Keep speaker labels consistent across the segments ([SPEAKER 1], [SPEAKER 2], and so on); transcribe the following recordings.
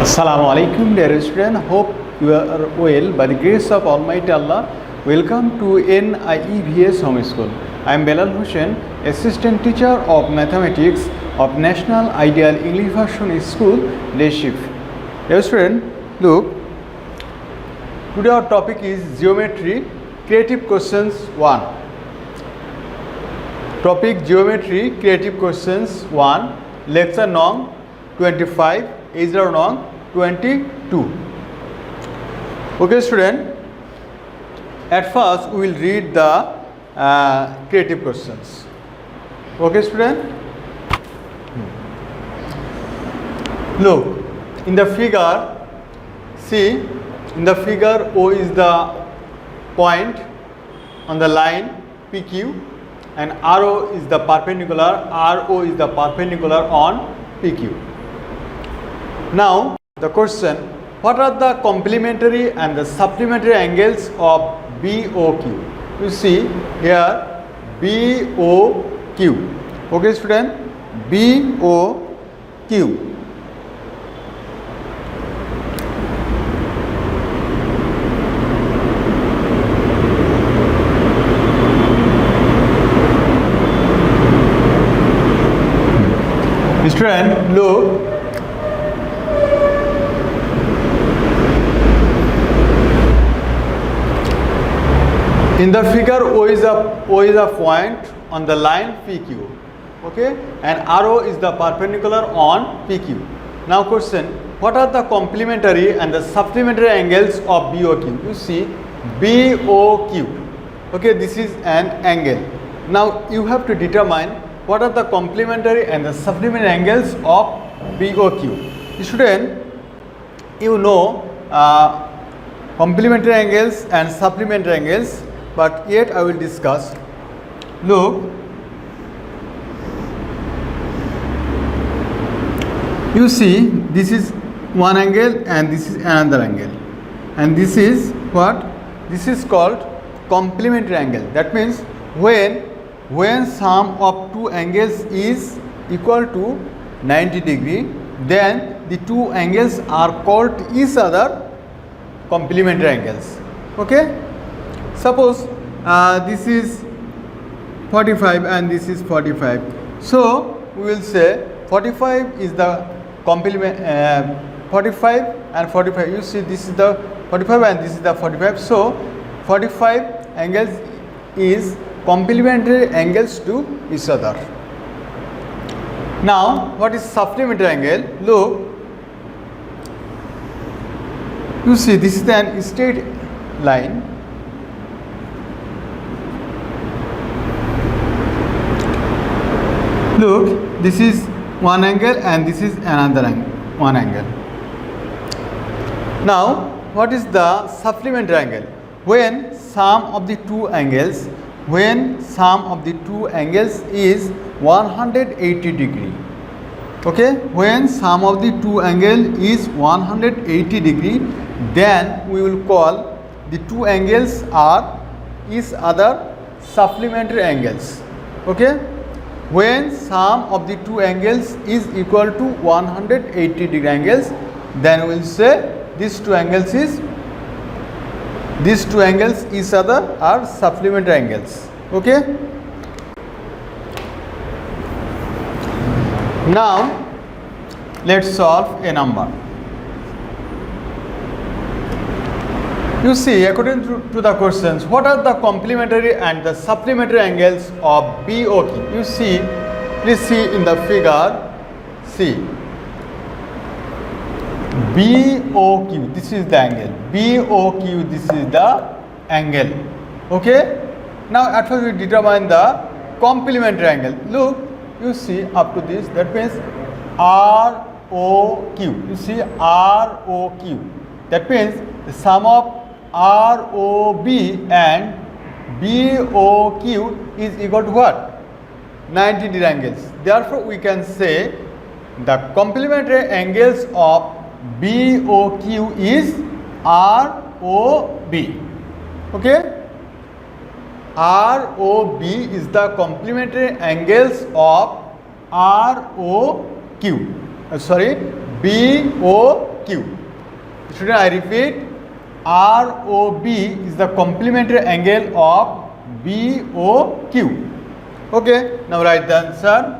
[SPEAKER 1] Assalamu alaikum dear student. Hope you are well by the grace of Almighty Allah. Welcome to NIEVS Home School. I am Belal Hussain, Assistant Teacher of Mathematics of National Ideal English Version School, Day Shift. Dear student, look. Today our topic is Geometry, Creative Questions 1. Topic Geometry, Creative Questions 1. Lecture Nong 25. Age Nong 22. Okay student, at first we will read the creative questions. Okay student, look in the figure, see in the figure O is the point on the line PQ and RO is the perpendicular, RO is the perpendicular on PQ. Now the question, what are the complementary and the supplementary angles of BOQ? You see here BOQ. Okay student, BOQ. Student, look. In the figure, O is a point on the line PQ, okay, and RO is the perpendicular on PQ. Now question, what are the complementary and the supplementary angles of BOQ? You see BOQ, okay, this is an angle. Now you have to determine what are the complementary and the supplementary angles of BOQ. Student, you know complementary angles and supplementary angles, but yet I will discuss. Look, you see this is one angle and this is another angle, and this is what? This is called complementary angle. That means when sum of two angles is equal to 90 degree, then the two angles are called each other complementary angles. Okay? Suppose this is 45 and this is 45. So we will say 45 is the complement 45 and 45. You see this is the 45 and this is the 45. So 45 angles is complementary angles to each other. Now what is supplementary angle? Look, you see this is an straight line. Look, this is one angle and this is another one angle. Now, what is the supplementary angle? When sum of the two angles is 180 degree. Okay, when sum of the two angle is 180 degree, then we will call the two angles are each other supplementary angles. Okay. When sum of the two angles is equal to 180 degree angles, then we will say these two angles each other are supplementary angles. Okay. Now let's solve a number. You see, according to the questions, what are the complementary and the supplementary angles of BOQ? You see, please see in the figure, see, BOQ, this is the angle, BOQ, this is the angle, okay? Now at first we determine the complementary angle. Look, you see up to this, that means ROQ, you see ROQ, that means the sum of ROB and BOQ is equal to what? 90 degree angles. Therefore, we can say the complementary angles of BOQ is ROB. Okay? ROB is the complementary angles of ROQ. BOQ. Student, I repeat, ROB is the complementary angle of BOQ. Okay, now write the answer.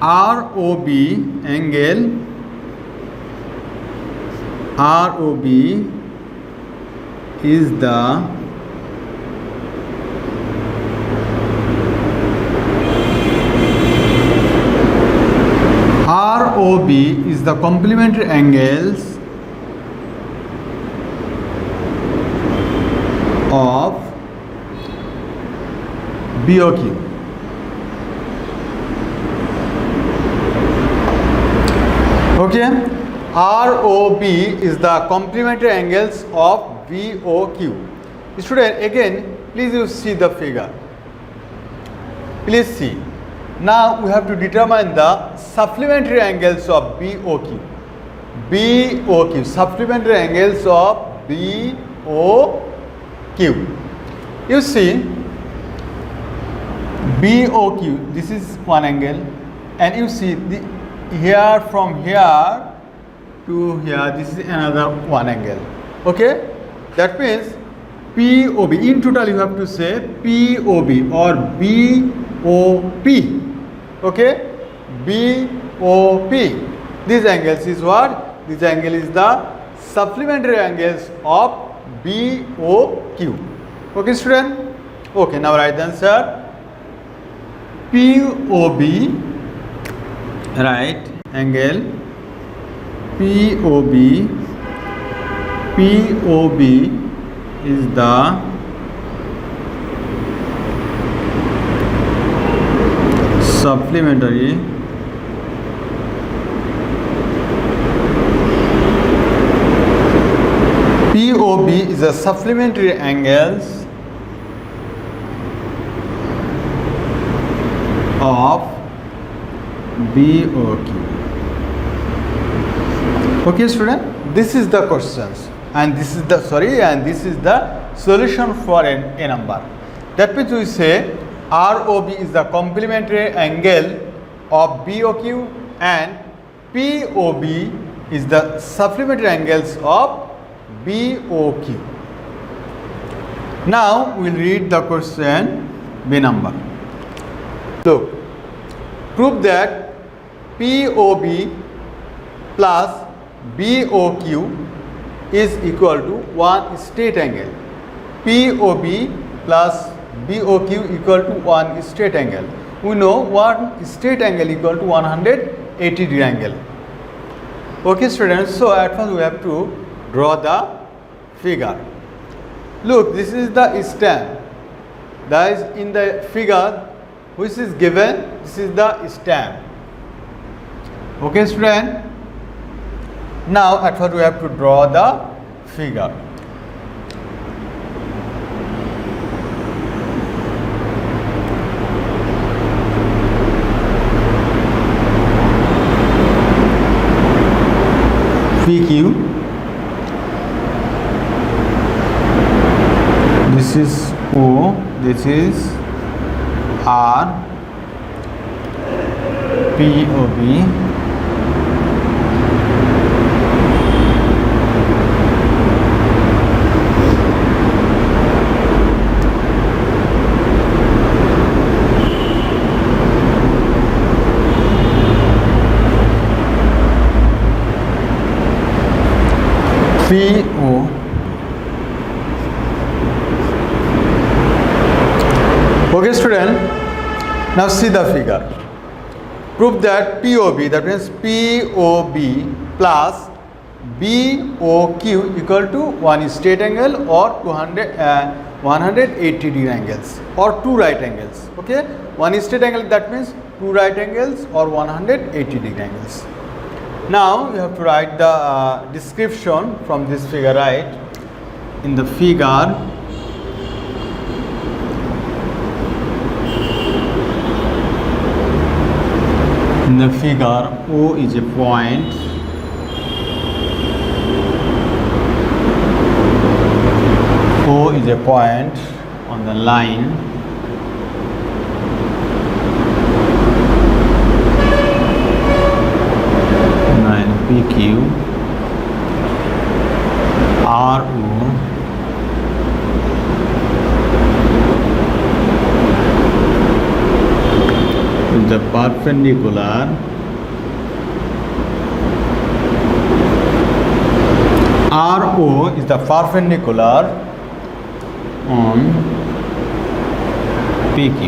[SPEAKER 1] ROB angle, ROB is the ROB is the complementary angles of BOQ. Okay, ROB is the complementary angles of BOQ. Student, again, please you see the figure. Please see. Now we have to determine the supplementary angles of BOQ. BOQ, supplementary angles of BOQ. You see, BOQ, this is one angle, and you see here from here to here, this is another one angle. Okay, that means POB, in total you have to say POB or BOP. Okay, BOP. This angles is what? This angle is the supplementary angles of BOQ. Okay, student? Okay, now write the answer. POB, right angle, POB is the supplementary POB is a supplementary angles of BOQ. Okay, student, this is the questions, and this is the solution for a number. That means we say ROB is the complementary angle of BOQ and POB is the supplementary angles of BOQ. Now we'll read the question B number. Look, prove that POB plus BOQ is equal to one straight angle. POB plus BOQ equal to one straight angle. We know one straight angle equal to 180 degree angle. Okay, students, so at first we have to draw the figure. Look, this is the stem. That is in the figure which is given, this is the stem. Okay, student. Now at first we have to draw the figure. PQ, this is O, this is R, POB, PO. Okay, student, now see the figure. Prove that POB, that means POB plus BOQ equal to one straight angle or 180 degree angles or two right angles. Okay, one straight angle, that means two right angles or 180 degree angles. Now you have to write the description from this figure, right? In the figure, O is a point, O is a point on the line PQ, RO, is the perpendicular RO is the perpendicular on PQ.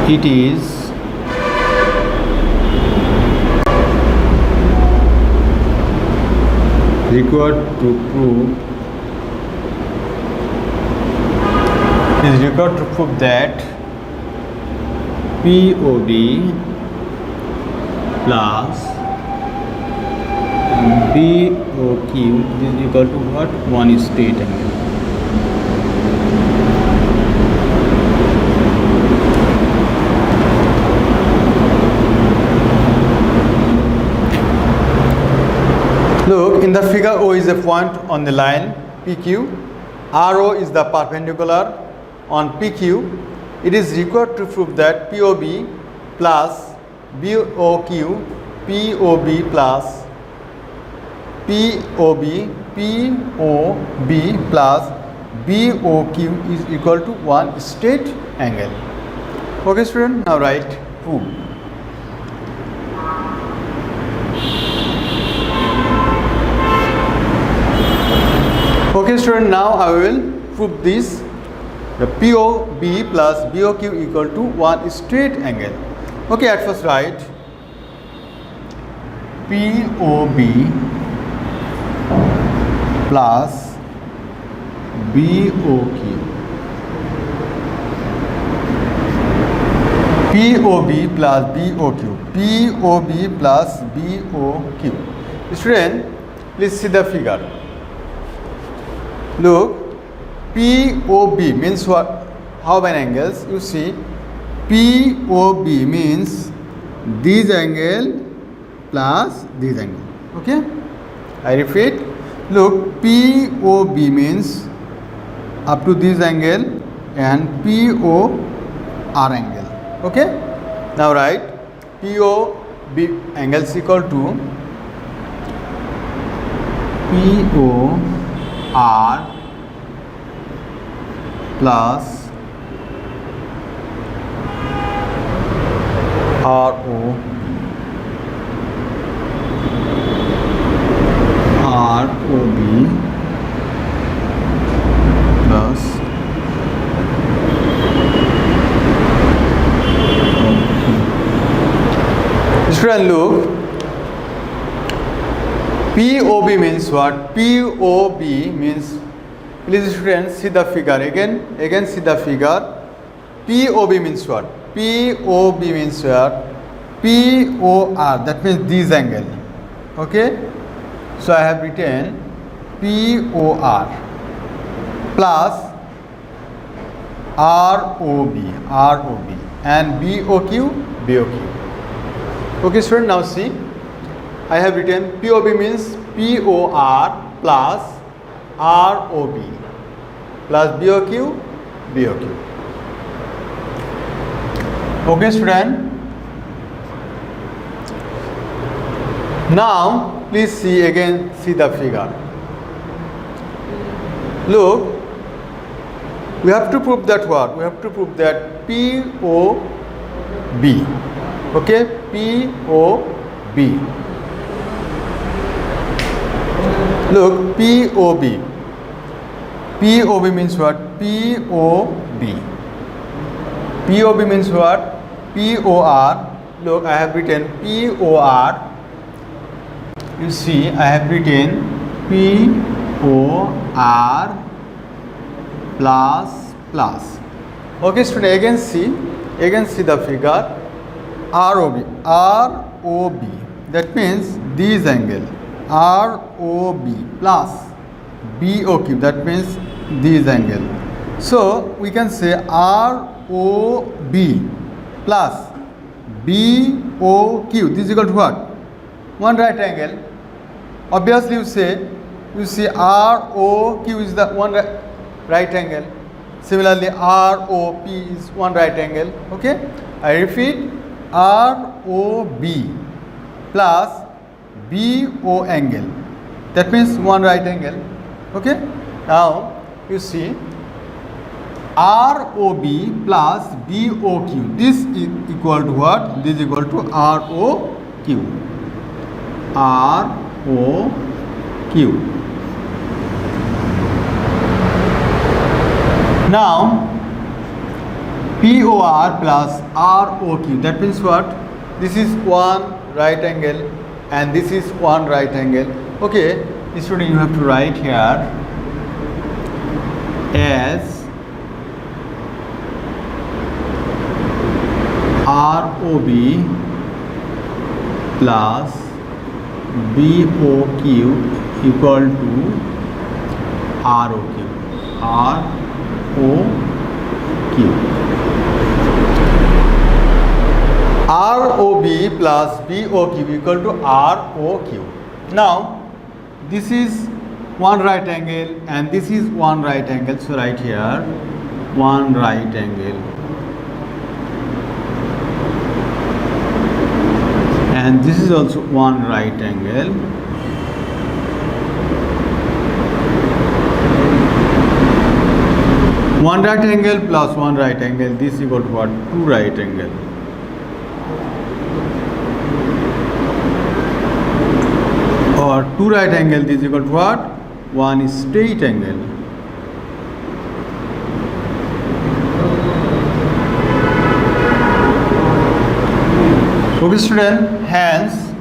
[SPEAKER 1] It is required to prove that POB plus BOQ is equal to what? One straight angle. Look, in the figure, O is a point on the line PQ, RO is the perpendicular on PQ. It is required to prove that POB plus BOQ, POB plus POB plus BOQ is equal to one straight angle. Okay, student, now write prove. Okay, student, now I will prove this. The POB plus BOQ equal to one straight angle. Okay, at first write POB plus BOQ. POB plus BOQ. POB plus BOQ. Student, please see the figure. Look, POB means what? How many angles? You see, POB means this angle plus this angle. Okay? I repeat. Look, POB means up to this angle and POR angle. Okay? Now write POB angle is equal to POR plus ROB plus student, look, POB means what? POB means, please students see the figure again see the figure. POB means what? POB means what? POR, that means this angle. Okay, so I have written POR plus ROB and BOQ. Okay, student, now see, I have written POB means POR plus ROB plus BOQ. Okay, student. Now please see the figure. Look, we have to prove that what? We have to prove that POB. Okay, POB. Look, POB. POB means what? POB. POB means what? POR. Look, I have written POR. You see, I have written POR plus. Okay, student, again see the figure. ROB. That means this angle. ROB plus BOQ, that means this angle. So we can say ROB plus BOQ, this is equal to what? One right angle. Obviously you see ROQ is the one right angle. Similarly ROP is one right angle. Okay, I repeat, ROB plus BO angle. That means one right angle. Okay. Now you see ROB plus BOQ. This is equal to what? This is equal to ROQ. ROQ. Now POR plus ROQ. That means what? This is one right angle and this is one right angle. Okay, student, you have to write here as ROB plus BOQ equal to ROQ. ROB plus BOQ equal to ROQ. Now this is one right angle and this is one right angle, so write here one right angle, and this is also one right angle, one right angle plus one right angle, this is equal to what? Two right angle. Or two right angle, this is equal to what? One straight angle. Okay student, hence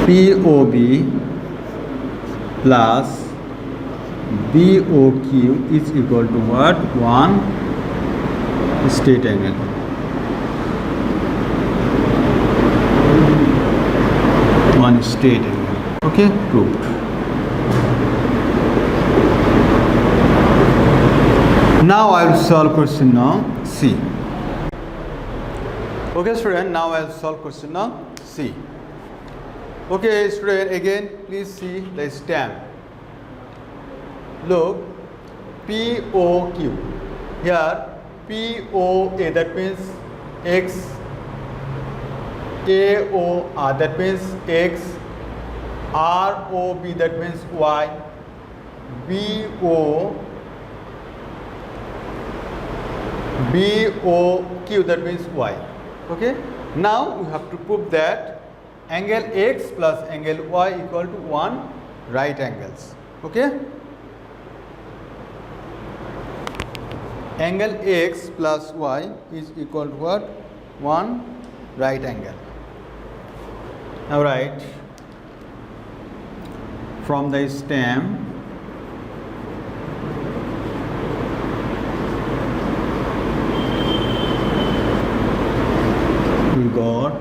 [SPEAKER 1] POB plus BOQ is equal to what? One straight angle. One straight angle. Okay, proved. Now I will solve question now C. Okay student, now I will solve question now C. Okay student, again please see the stamp. Look, POQ. Here POA, that means X, AOR, that means X, ROB, that means Y, BOQ, that means Y. Okay. Now we have to prove that angle X plus angle Y equal to one right angles. Okay. Angle X plus Y is equal to what? One right angle. Now write from the stem we got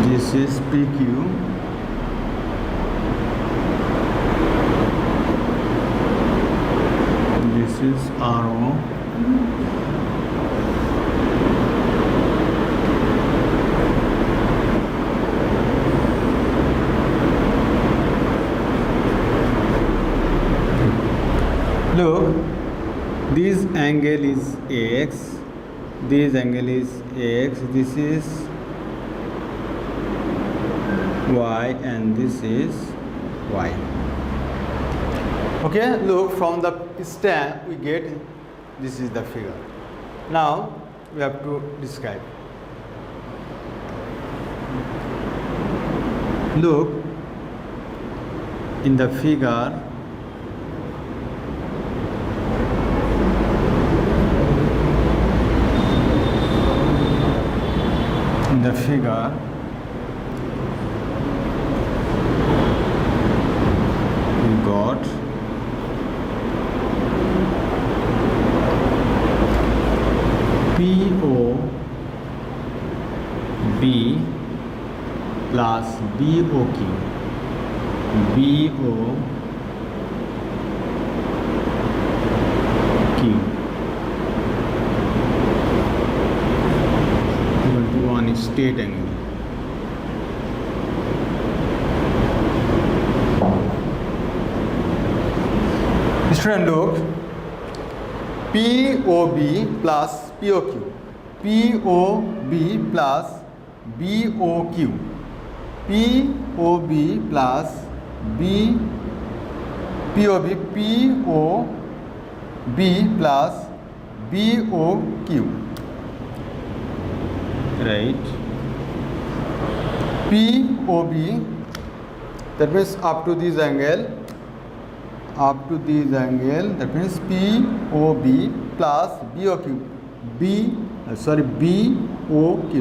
[SPEAKER 1] this is PQ, this is RO, look, this angle is X, this angle is X, this is Y and this is Y. Okay, look, from the stamp we get this is the figure. Now we have to describe. Look, in the figure we got POB plus BOQ, equal to one straight angle. Student, look. POB plus POQ. POB plus BOQ. POB plus POB plus BOQ. Right. POB, that means up to this angle, that means POB plus BOQ. BOQ,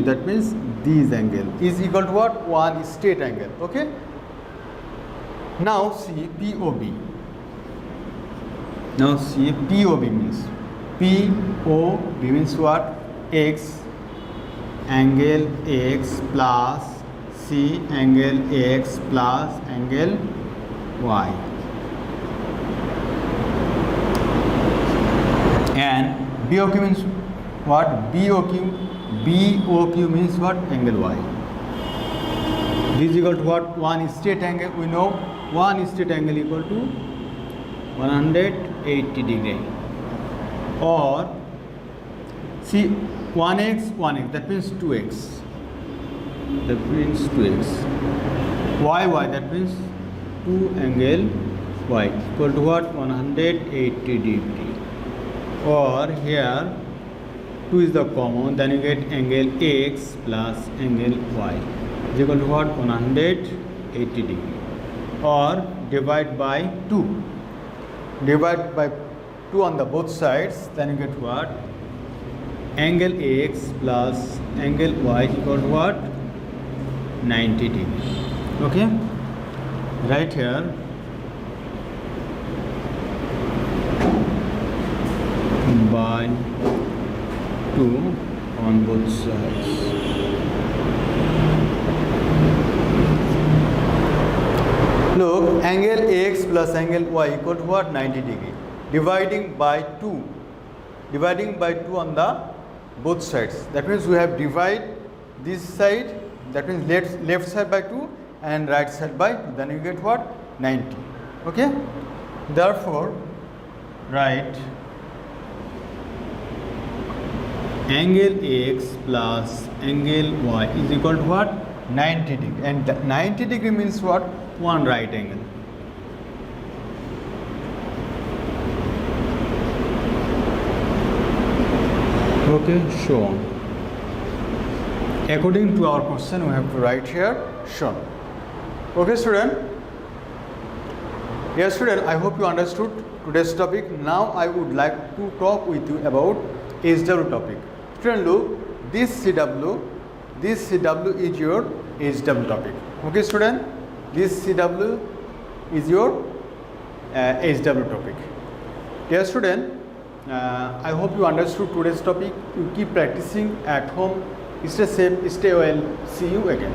[SPEAKER 1] that means this angle is equal to what? One straight angle. Okay. Now see POB. Now see POB means what? X angle X plus C angle X plus angle Y. And BOQ means what? BOQ means what? Angle Y. This is equal to what? One straight angle. We know one straight angle equal to 180 degree. Or see 1x, that means 2x. That means 2x. Y, that means 2 angle Y equal to what? 180 degree. Or here 2 is the common, then you get angle X plus angle Y is equal to what? 180 degree. Or divide by 2. Divide by 2 on the both sides, then you get what? Angle X plus angle Y equal to what? 90 degree. Okay. Right here. By 2 on both sides. Look, angle X plus angle Y equal to what? 90 degree. Dividing by 2 on the both sides. That means we have divide this side, that means left side by 2 and right side by 2. Then you get what? 90. Okay. Therefore, write angle X plus angle Y is equal to what? 90 degree. And 90 degree means what? One right angle. Okay, shown. According to our question, we have to write here shown. Okay, student. Yes, student, I hope you understood today's topic. Now I would like to talk with you about HW topic. Student, look, this CW is your HW topic. Okay, student, this CW is your HW topic. Dear student, I hope you understood today's topic. You keep practicing at home. Stay safe, stay well. See you again.